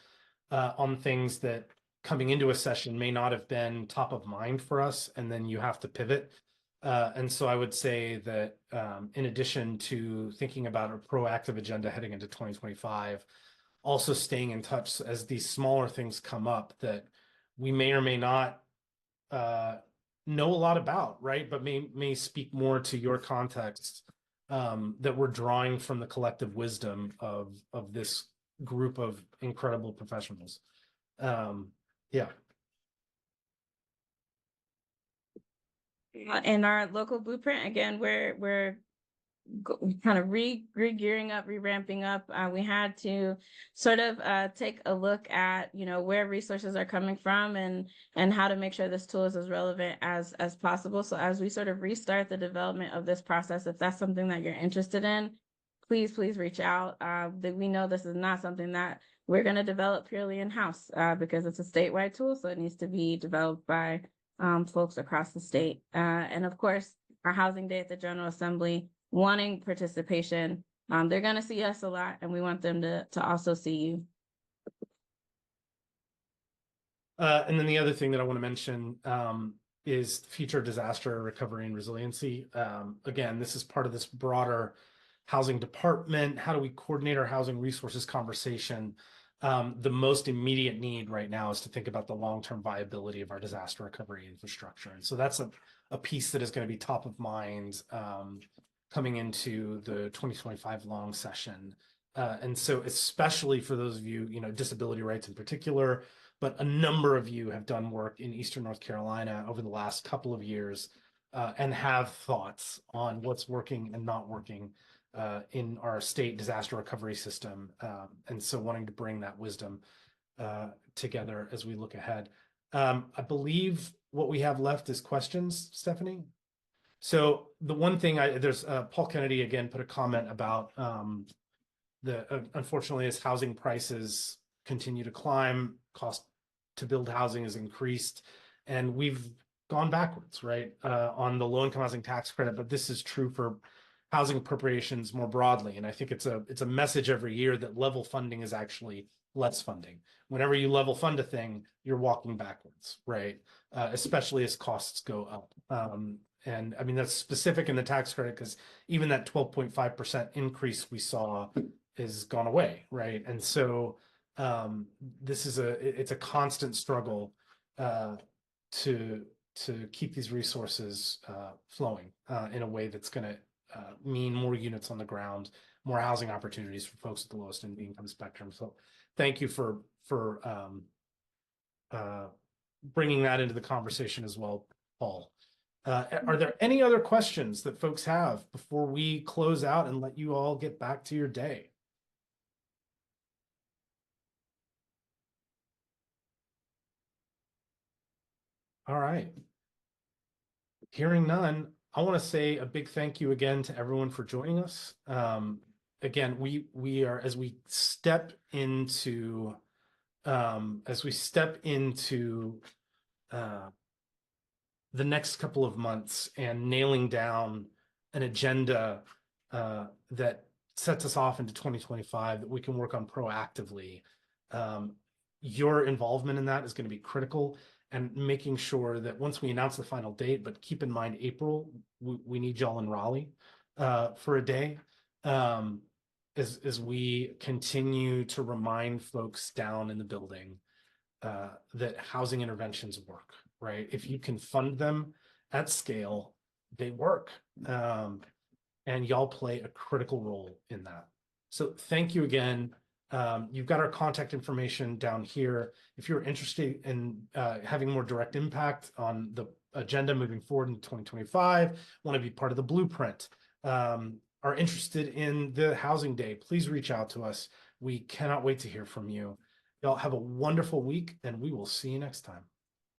[SPEAKER 1] on things that coming into a session may not have been top of mind for us, and then you have to pivot. And so I would say that in addition to thinking about a proactive agenda heading into 2025, also staying in touch as these smaller things come up that we may or may not know a lot about, right? But may speak more to your context, that we're drawing from the collective wisdom of this group of incredible professionals. Yeah.
[SPEAKER 2] In our local blueprint, again, we're kind of re-gearing up, re-ramping up. We had to sort of take a look at, you know, where resources are coming from and how to make sure this tool is as relevant as possible. So as we sort of restart the development of this process, if that's something that you're interested in, please reach out. That we know this is not something that we're going to develop purely in-house because it's a statewide tool, so it needs to be developed by folks across the state. And of course, our housing day at the General Assembly, wanting participation. They're going to see us a lot, and we want them to also see you.
[SPEAKER 1] And then the other thing that I want to mention is future disaster recovery and resiliency. Again, this is part of this broader housing department. How do we coordinate our housing resources conversation? The most immediate need right now is to think about the long-term viability of our disaster recovery infrastructure. And so that's a piece that is going to be top of mind coming into the 2025 long session. And so especially for those of you, you know, disability rights in particular, but a number of you have done work in Eastern North Carolina over the last couple of years and have thoughts on what's working and not working in our state disaster recovery system. And so wanting to bring that wisdom together as we look ahead. I believe what we have left is questions, Stephanie. So the one thing there's Paul Kennedy again put a comment about unfortunately as housing prices continue to climb, cost to build housing has increased, and we've gone backwards, right, on the low-income housing tax credit. But this is true for housing appropriations more broadly, and I think it's a message every year that level funding is actually less funding. Whenever you level fund a thing, you're walking backwards, right? Especially as costs go up. And I mean, that's specific in the tax credit because even that 12.5% increase we saw is gone away, right? And so this is it's a constant struggle to keep these resources flowing in a way that's going to mean more units on the ground, more housing opportunities for folks at the lowest income spectrum. So thank you for bringing that into the conversation as well, Paul. Are there any other questions that folks have before we close out and let you all get back to your day? All right. Hearing none, I want to say a big thank you again to everyone for joining us. Again, we are, as we step into the next couple of months and nailing down an agenda that sets us off into 2025 that we can work on proactively. Your involvement in that is going to be critical, and making sure that once we announce the final date, but keep in mind April, we need y'all in Raleigh for a day as we continue to remind folks down in the building that housing interventions work, right? If you can fund them at scale, they work. And y'all play a critical role in that. So thank you again. You've got our contact information down here. If you're interested in having more direct impact on the agenda moving forward in 2025, want to be part of the blueprint, are interested in the housing day, please reach out to us. We cannot wait to hear from you. Y'all have a wonderful week, and we will see you next time.